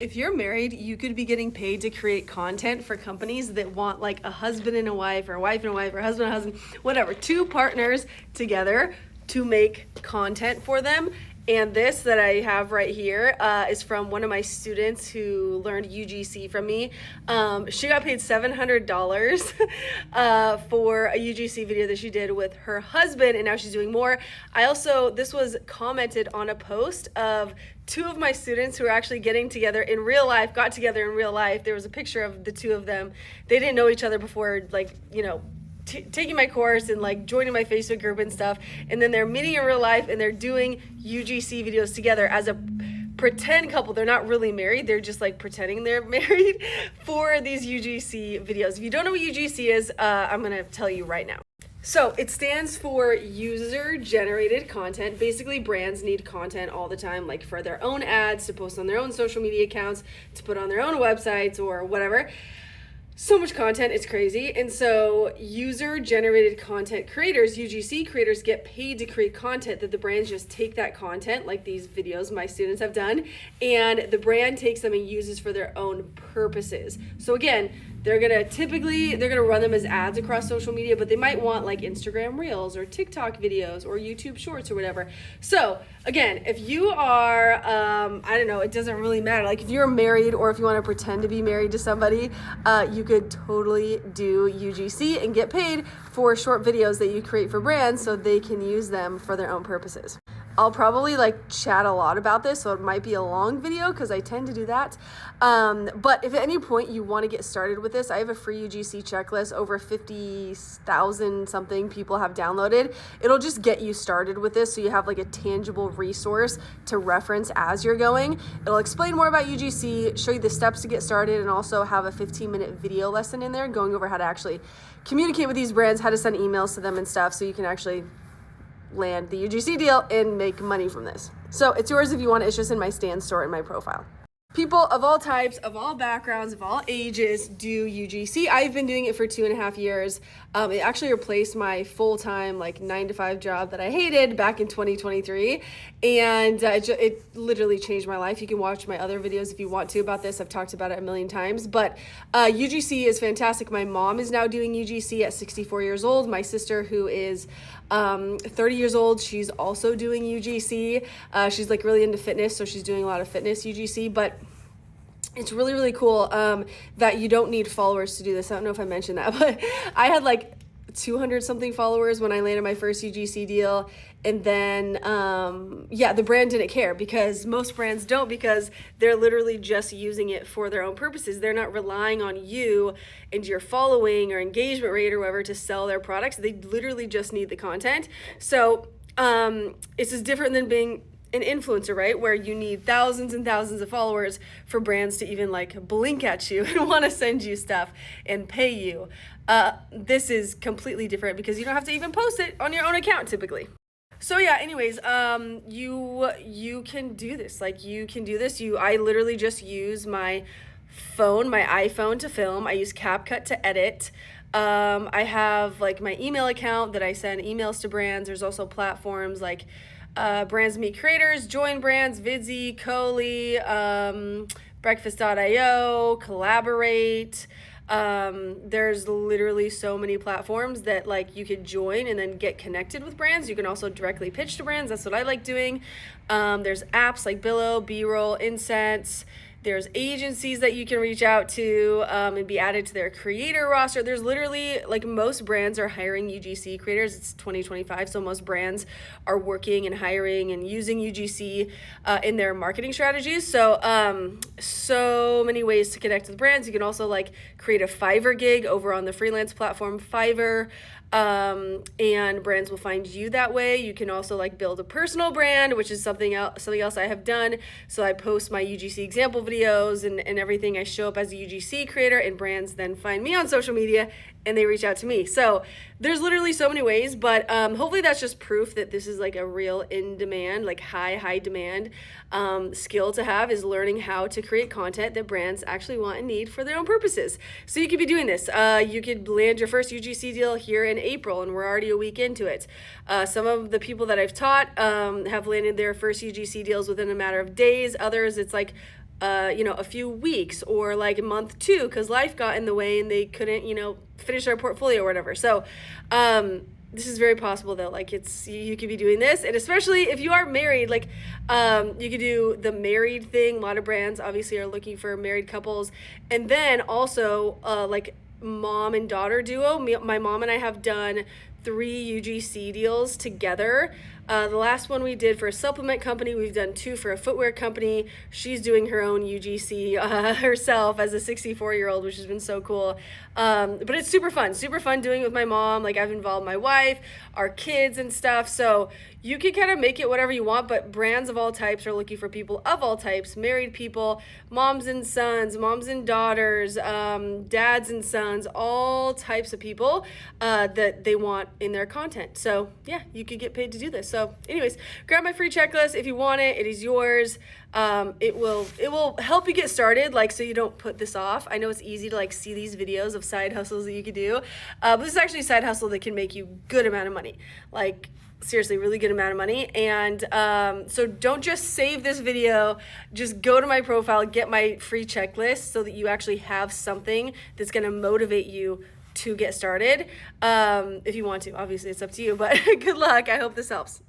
If you're married, you could be getting paid to create content for companies that want like a husband and a wife, or a wife and a wife, or husband and a husband, whatever, two partners together to make content for them. And this that I have right here is from one of my students who learned UGC from me. She got paid $700 for a UGC video that she did with her husband, and now she's doing more. This was commented on a post of two of my students who are actually getting together in real life, got together in real life. There was a picture of the two of them. They didn't know each other before, taking my course and like joining my Facebook group and stuff, and then they're meeting in real life and they're doing UGC videos together as a pretend couple. They're not really married, they're just like pretending they're married for these UGC videos. If you don't know what UGC is, I'm gonna tell you right now. So it stands for user generated content. Basically, brands need content all the time, like for their own ads, to post on their own social media accounts, to put on their own websites or whatever. So much content, it's crazy. And so user generated content creators, UGC creators, get paid to create content that the brands just take that content, like these videos my students have done, and the brand takes them and uses for their own purposes. So again, they're gonna run them as ads across social media, but they might want like Instagram Reels or TikTok videos or YouTube Shorts or whatever. So again, if you are, it doesn't really matter. Like if you're married or if you want to pretend to be married to somebody, you could totally do UGC and get paid for short videos that you create for brands so they can use them for their own purposes. I'll probably chat a lot about this, so it might be a long video because I tend to do that. But if at any point you want to get started with this, I have a free UGC checklist. Over 50,000 something people have downloaded. It'll just get you started with this, so you have a tangible resource to reference as you're going. It'll explain more about UGC, show you the steps to get started, and also have a 15-minute video lesson in there going over how to actually communicate with these brands, how to send emails to them and stuff, so you can actually land the UGC deal and make money from this. So it's yours if you want it. It's just in my Stan store in my profile. People of all types, of all backgrounds, of all ages do UGC. I've been doing it for 2.5 years. It actually replaced my full-time 9-to-5 job that I hated back in 2023. And it literally changed my life. You can watch my other videos if you want to about this. I've talked about it a million times. But UGC is fantastic. My mom is now doing UGC at 64 years old. My sister, who is 30 years old, she's also doing UGC. She's really into fitness, so she's doing a lot of fitness UGC. But it's really, really cool that you don't need followers to do this. I don't know if I mentioned that, but I had 200 something followers when I landed my first UGC deal. And then, the brand didn't care, because most brands don't, because they're literally just using it for their own purposes. They're not relying on you and your following or engagement rate or whatever to sell their products. They literally just need the content. So it's just different than being an influencer, right? Where you need thousands and thousands of followers for brands to even blink at you and want to send you stuff and pay you. This is completely different because you don't have to even post it on your own account typically. So yeah, anyways, you can do this. I literally just use my iPhone to film. I use CapCut to edit. I have my email account that I send emails to brands. There's also platforms like Brands Meet Creators, Join Brands, Vidsy, Coley, Breakfast.io, Collaborate. There's literally so many platforms that you could join and then get connected with brands. You can also directly pitch to brands. That's what I like doing. There's apps like Billo, B-Roll, Incense. There's agencies that you can reach out to and be added to their creator roster. There's literally, most brands are hiring UGC creators. It's 2025, so most brands are working and hiring and using UGC in their marketing strategies. So, so many ways to connect with brands. You can also create a Fiverr gig over on the freelance platform Fiverr. And brands will find you that way. You can also build a personal brand, which is something else I have done. So I post my UGC example videos and everything. I show up as a UGC creator, and brands then find me on social media and they reach out to me. So there's literally so many ways, but hopefully that's just proof that this is a real in demand, high demand skill to have, is learning how to create content that brands actually want and need for their own purposes. So you could be doing this. You could land your first UGC deal here in April, and we're already a week into it. Some of the people that I've taught have landed their first UGC deals within a matter of days. Others, it's a few weeks or like a month too, because life got in the way and they couldn't, finish their portfolio or whatever. So, this is very possible though. Like you could be doing this, and especially if you are married, like you could do the married thing. A lot of brands obviously are looking for married couples, and then also like mom and daughter duo. My mom and I have done 3 UGC deals together. The last one we did for a supplement company. We've done 2 for a footwear company. She's doing her own UGC herself as a 64-year-old, which has been so cool. But it's super fun doing it with my mom. Like I've involved my wife, our kids and stuff. So you can kind of make it whatever you want, but brands of all types are looking for people of all types, married people, moms and sons, moms and daughters, dads and sons, all types of people that they want in their content. So yeah, you could get paid to do this. So anyways, grab my free checklist if you want it. It is yours. It will help you get started, like, so you don't put this off. I know it's easy to like see these videos of side hustles that you could do, but this is actually a side hustle that can make you good amount of money, like seriously really good amount of money. And so don't just save this video, just go to my profile, get my free checklist so that you actually have something that's going to motivate you to get started. If you want to, obviously it's up to you, but good luck. I hope this helps.